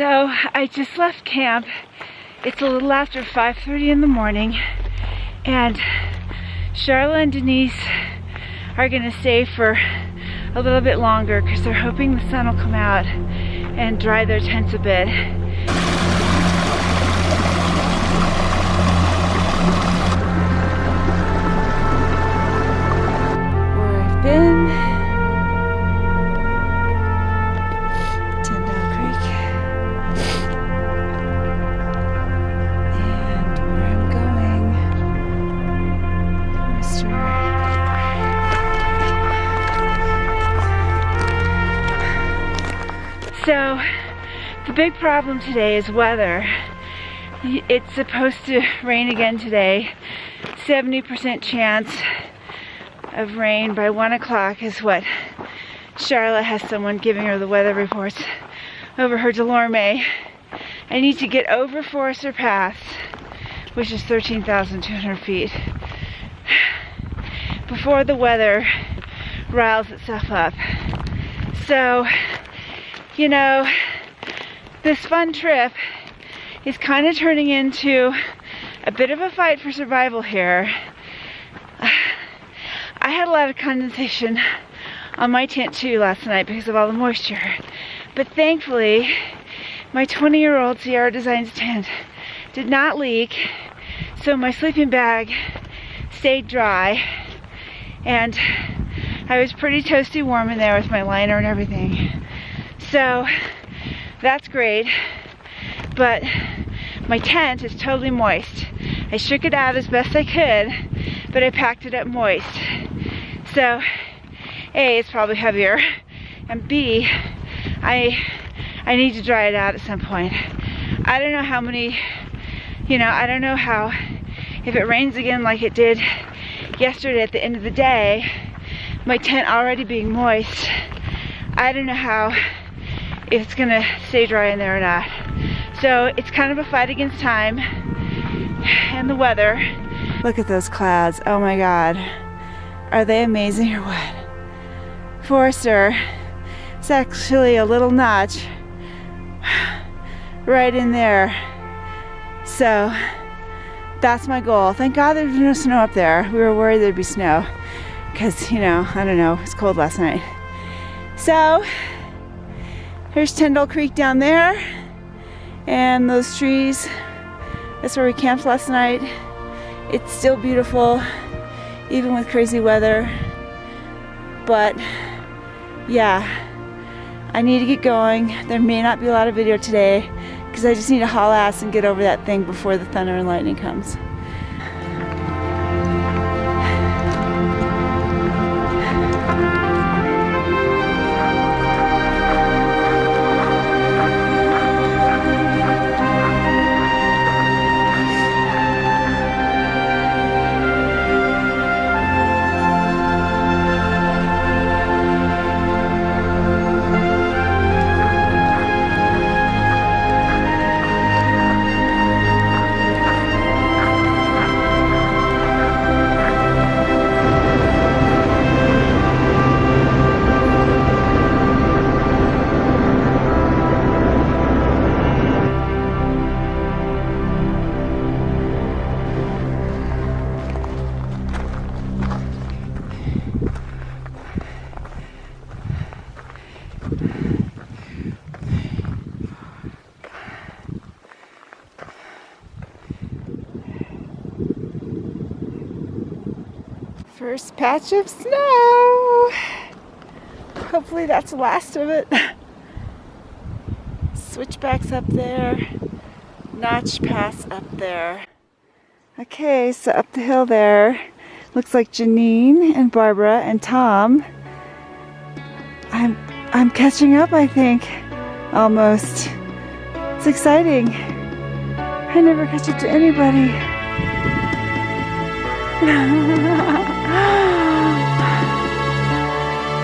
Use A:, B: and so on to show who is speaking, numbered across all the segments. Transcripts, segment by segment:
A: So I just left camp. It's a little after 5:30 in the morning, and Charlotte and Denise are gonna stay for a little bit longer because they're hoping the sun will come out and dry their tents a bit. Where I've been, so the big problem today is weather. It's supposed to rain again today. 70% chance of rain by 1 o'clock is what Charlotte has someone giving her the weather reports over her Delorme. I need to get over Forester Pass, which is 13,200 feet, before the weather riles itself up. So, you know, this fun trip is kind of turning into a bit of a fight for survival here. I had a lot of condensation on my tent too last night because of all the moisture. But thankfully, my 20-year-old Sierra Designs tent did not leak, so my sleeping bag stayed dry, and I was pretty toasty warm in there with my liner and everything. So that's great, but my tent is totally moist. I shook it out as best I could, but I packed it up moist. So A, it's probably heavier, and B, I need to dry it out at some point. I don't know how many, I don't know how, if it rains again like it did yesterday at the end of the day, my tent already being moist, I don't know how if it's gonna stay dry in there or not. So it's kind of a fight against time and the weather. Look at those clouds, oh my God. Are they amazing or what? Forester, it's actually a little notch right in there. So that's my goal. Thank God there's no snow up there. We were worried there'd be snow because, I don't know, it was cold last night. So here's Tyndall Creek down there, and those trees, that's where we camped last night. It's still beautiful, even with crazy weather. But yeah, I need to get going. There may not be a lot of video today because I just need to haul ass and get over that thing before the thunder and lightning comes. First patch of snow. Hopefully that's the last of it. Switchbacks up there. Notch Pass up there. Okay, so up the hill there. Looks like Janine and Barbara and Tom. I'm catching up, I think. Almost. It's exciting. I never catch up to anybody.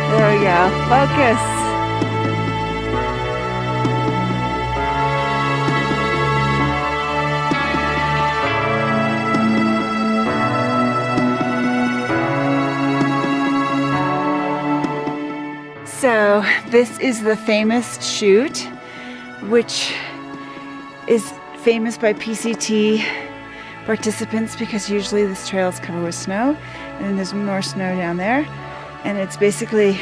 A: There we go. Focus. So this is the famous chute, which is famous by PCT participants because usually this trail is covered with snow, and then there's more snow down there. And it's basically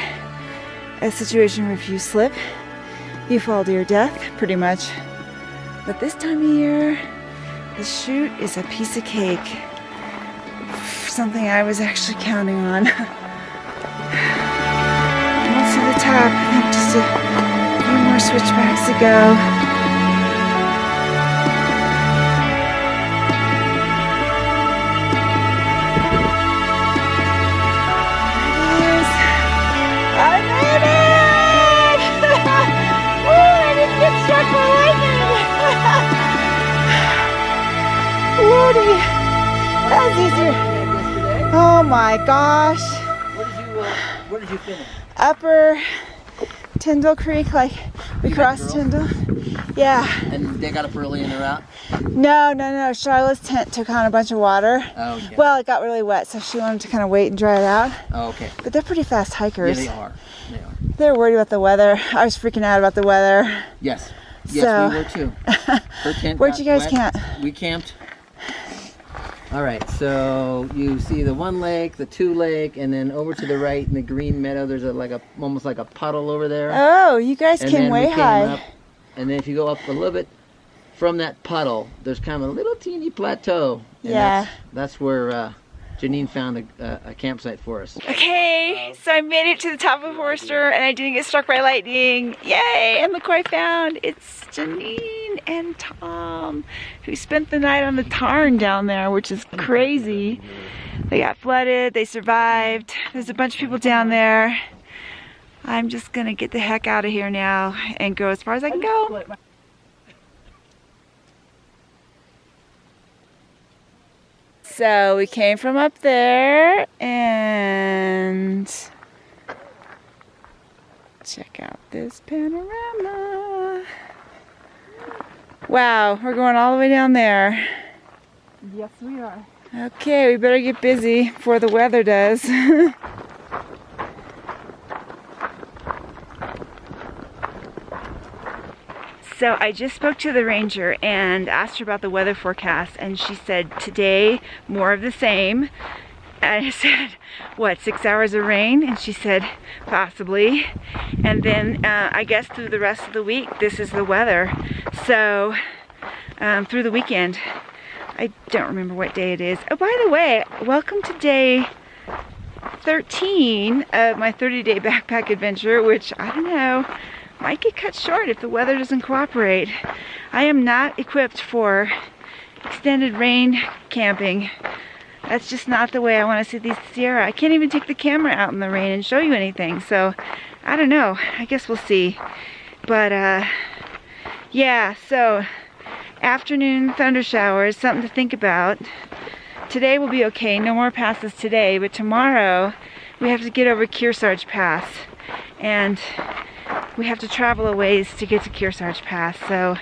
A: a situation where if you slip, you fall to your death, pretty much. But this time of year, the chute is a piece of cake. Something I was actually counting on. Almost to the top. I think just a few more switchbacks to go. Lordy, that was easier. Oh my gosh.
B: Where did you finish?
A: Upper Tyndall Creek, like we crossed Tyndall. Yeah.
B: And they got up early and they're out?
A: No. Charlotte's tent took on a bunch of water.
B: Oh, okay.
A: Well, it got really wet, so she wanted to kind of wait and dry it out.
B: Oh, okay.
A: But they're pretty fast hikers.
B: Yeah, they are.
A: They're worried about the weather. I was freaking out about the weather.
B: Yes.
A: So,
B: yes, we were too. Her tent
A: where'd you guys
B: wet.
A: camp?
B: We camped. All right, so you see the one lake, the two lake, and then over to the right in the green meadow, there's almost like a puddle over there.
A: Oh, you guys
B: and
A: came
B: then
A: way
B: we came
A: high.
B: Up, and then if you go up a little bit from that puddle, there's kind of a little teeny plateau. And
A: Yeah.
B: That's where Janine found a campsite for us.
A: Okay, so I made it to the top of Forester and I didn't get struck by lightning. Yay! And look who I found. It's Janine and Tom, who spent the night on the tarn down there, which is crazy. They got flooded, they survived. There's a bunch of people down there. I'm just gonna get the heck out of here now and go as far as I can go. So we came from up there and check out this panorama. Wow, we're going all the way down there.
C: Yes, we are.
A: Okay, we better get busy before the weather does. So I just spoke to the ranger and asked her about the weather forecast, and she said today more of the same. And I said, what, 6 hours of rain? And she said, possibly. And then I guess through the rest of the week, this is the weather. So through the weekend, I don't remember what day it is. Oh, by the way, welcome to day 13 of my 30-day backpack adventure, which I don't know, might get cut short if the weather doesn't cooperate. I am not equipped for extended rain camping. That's just not the way I want to see these Sierra. I can't even take the camera out in the rain and show you anything. So, I don't know. I guess we'll see. But, yeah, so afternoon thunder showers, something to think about. Today will be okay. No more passes today. But tomorrow, we have to get over Kearsarge Pass. And we have to travel a ways to get to Kearsarge Pass, so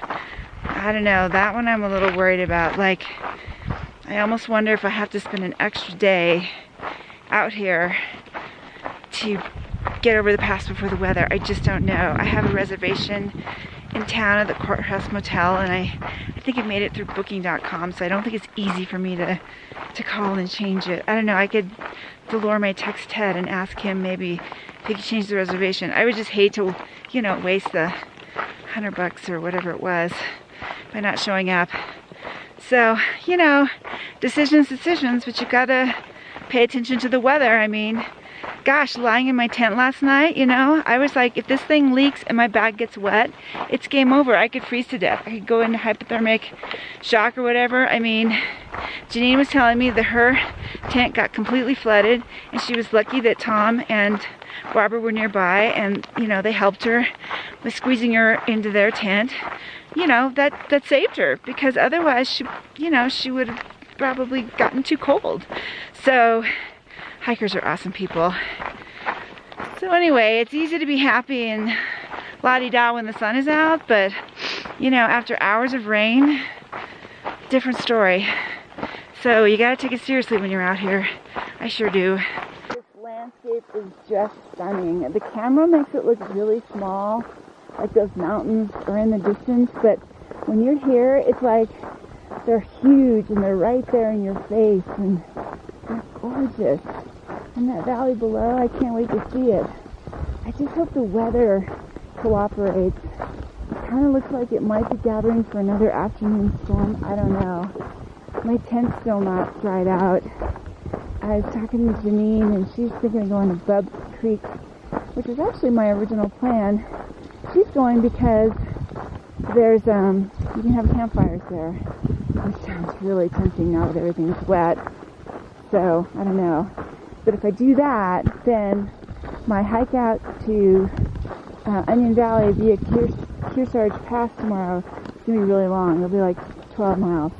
A: I don't know, that one I'm a little worried about. Like, I almost wonder if I have to spend an extra day out here to get over the pass before the weather. I just don't know. I have a reservation in town at the Courthouse Motel, and I think I made it through booking.com, so I don't think it's easy for me to call and change it. I don't know, I could Delorme text Ted and ask him maybe if he could change the reservation. I would just hate to, you know, waste the $100 or whatever it was by not showing up. So, you know, decisions, but you gotta pay attention to the weather. I mean, gosh, lying in my tent last night, you know, I was like, if this thing leaks and my bag gets wet, it's game over. I could freeze to death. I could go into hypothermic shock or whatever. I mean, Janine was telling me that her tent got completely flooded, and she was lucky that Tom and Barbara were nearby, and, you know, they helped her with squeezing her into their tent. You know, that saved her, because otherwise she, you know, she would have probably gotten too cold. So hikers are awesome people. So anyway, it's easy to be happy and la-di-da when the sun is out, but, you know, after hours of rain, different story. So you gotta take it seriously when you're out here. I sure do. This landscape is just stunning. The camera makes it look really small, like those mountains are in the distance, but when you're here, it's like they're huge and they're right there in your face and they're gorgeous. And that valley below, I can't wait to see it. I just hope the weather cooperates. It kind of looks like it might be gathering for another afternoon storm. I don't know. My tent's still not dried out. I was talking to Janine and she's thinking of going to Bub Creek, which is actually my original plan. She's going because there's, you can have campfires there, which sounds really tempting now that everything's wet. So, I don't know. But if I do that, then my hike out to Onion Valley via Kearsarge Pass tomorrow is going to be really long. It'll be like 12 miles.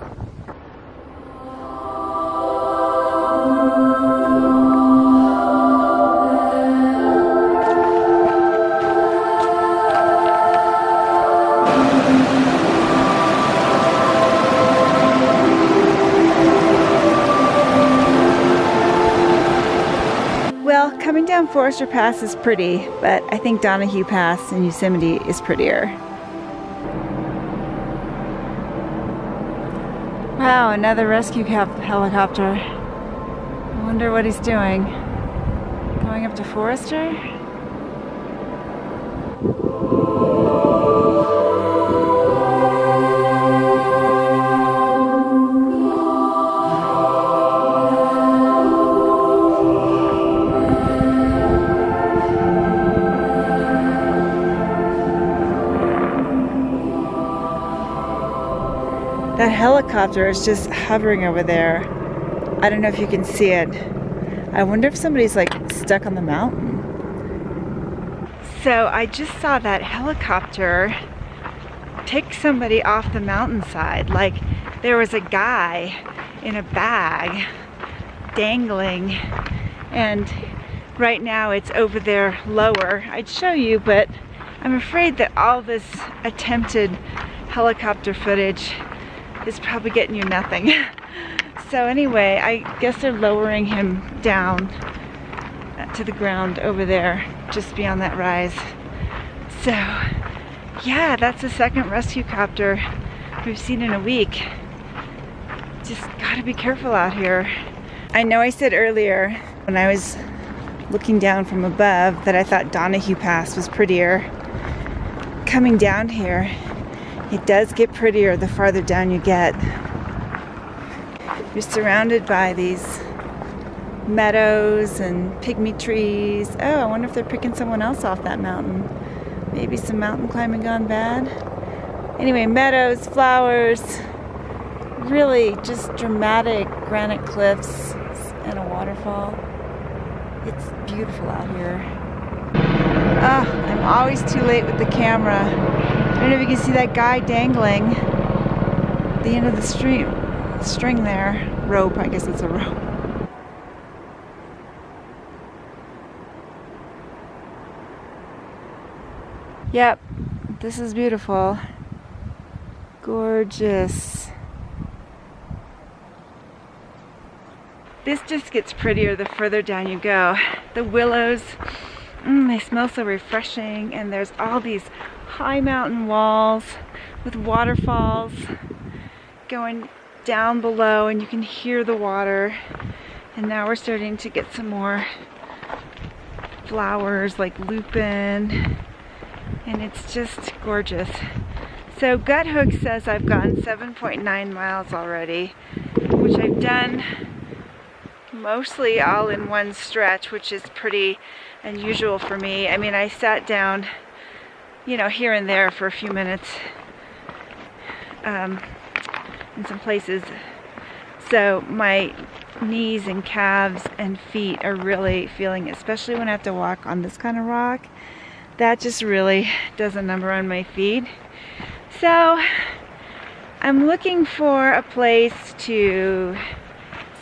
A: Well, coming down Forester Pass is pretty, but I think Donahue Pass in Yosemite is prettier. Wow, another rescue helicopter. I wonder what he's doing. Going up to Forester? That helicopter is just hovering over there. I don't know if you can see it. I wonder if somebody's like stuck on the mountain. So I just saw that helicopter pick somebody off the mountainside. Like there was a guy in a bag dangling, and right now it's over there lower. I'd show you, but I'm afraid that all this attempted helicopter footage is probably getting you nothing. So anyway, I guess they're lowering him down to the ground over there, just beyond that rise. So yeah, that's the second rescue copter we've seen in a week. Just gotta be careful out here. I know I said earlier when I was looking down from above that I thought Donahue Pass was prettier. Coming down here, it does get prettier the farther down you get. You're surrounded by these meadows and pygmy trees. Oh, I wonder if they're picking someone else off that mountain. Maybe some mountain climbing gone bad. Anyway, meadows, flowers, really just dramatic granite cliffs and a waterfall. It's beautiful out here. I'm always too late with the camera. I don't know if you can see that guy dangling at the end of the string there. Rope, I guess it's a rope. Yep, this is beautiful. Gorgeous. This just gets prettier the further down you go. The willows, they smell so refreshing, and there's all these high mountain walls with waterfalls going down below, and you can hear the water. And now we're starting to get some more flowers like lupin, and it's just gorgeous. So Guthook says I've gone 7.9 miles already, which I've done mostly all in one stretch, which is pretty unusual for me. I mean, I sat down, you know, here and there for a few minutes in some places. So my knees and calves and feet are really feeling it, especially when I have to walk on this kind of rock. That just really does a number on my feet. So I'm looking for a place to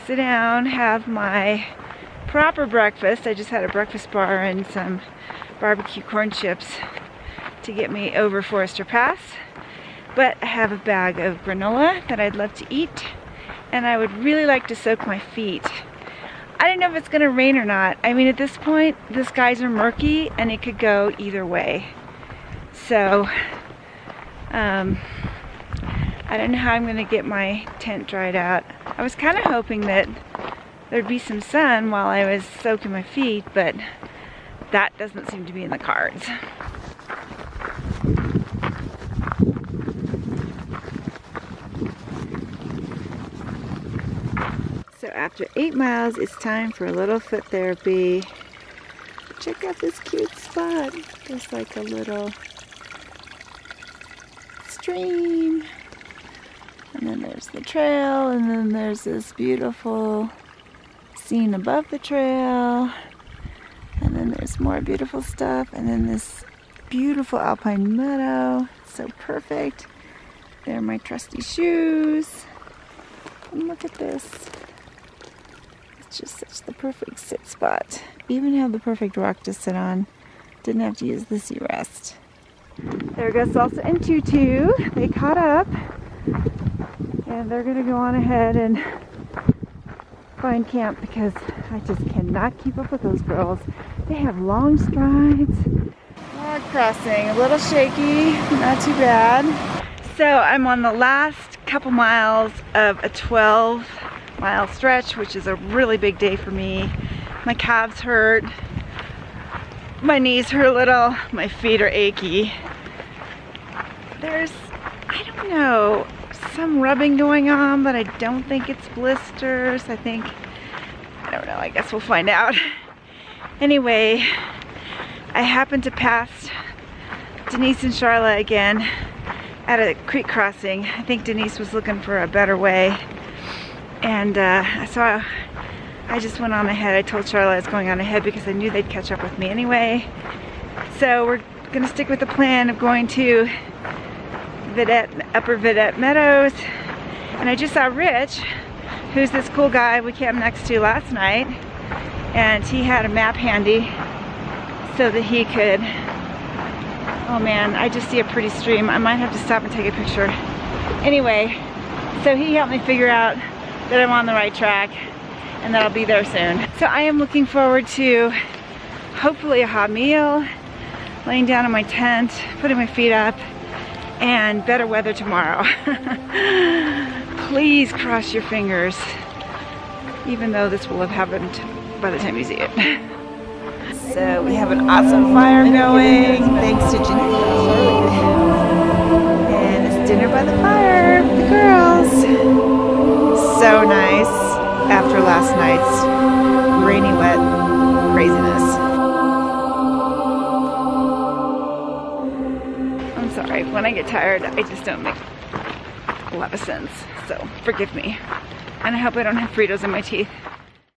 A: sit down, have my proper breakfast. I just had a breakfast bar and some barbecue corn chips to get me over Forester Pass. But I have a bag of granola that I'd love to eat, and I would really like to soak my feet. I don't know if it's gonna rain or not. I mean, at this point, the skies are murky and it could go either way. So, I don't know how I'm gonna get my tent dried out. I was kind of hoping that there'd be some sun while I was soaking my feet, but that doesn't seem to be in the cards. So after 8 miles, it's time for a little foot therapy. Check out this cute spot. There's like a little stream. And then there's the trail, and then there's this beautiful scene above the trail. And then there's more beautiful stuff, and then this beautiful alpine meadow. It's so perfect. There are my trusty shoes. And look at this. It's just such the perfect sit spot. Even have the perfect rock to sit on. Didn't have to use the sea rest. There goes Salsa and Tutu. They caught up. And they're gonna go on ahead and find camp because I just cannot keep up with those girls. They have long strides. Log crossing, a little shaky, not too bad. So I'm on the last couple miles of a 12-mile stretch, which is a really big day for me. My calves hurt, my knees hurt a little, my feet are achy. There's, I don't know, some rubbing going on, but I don't think it's blisters. I don't know, I guess we'll find out. Anyway, I happened to pass Denise and Charla again at a creek crossing. I think Denise was looking for a better way, and so I just went on ahead. I told Charla I was going on ahead because I knew they'd catch up with me anyway. So we're gonna stick with the plan of going to Upper Vidette Meadows, and I just saw Rich, who's this cool guy we camped next to last night, and he had a map handy so that he could, oh man, I just see a pretty stream. I might have to stop and take a picture. Anyway, so he helped me figure out that I'm on the right track and that I'll be there soon. So I am looking forward to hopefully a hot meal, laying down in my tent, putting my feet up, and better weather tomorrow. Please cross your fingers, even though this will have happened by the time you see it. So we have an awesome fire going, thanks to Janine. And it's dinner by the fire with the girls. So nice after last night's rainy, wet craziness. Sorry, when I get tired, I just don't make a lot of sense, so forgive me. And I hope I don't have Fritos in my teeth.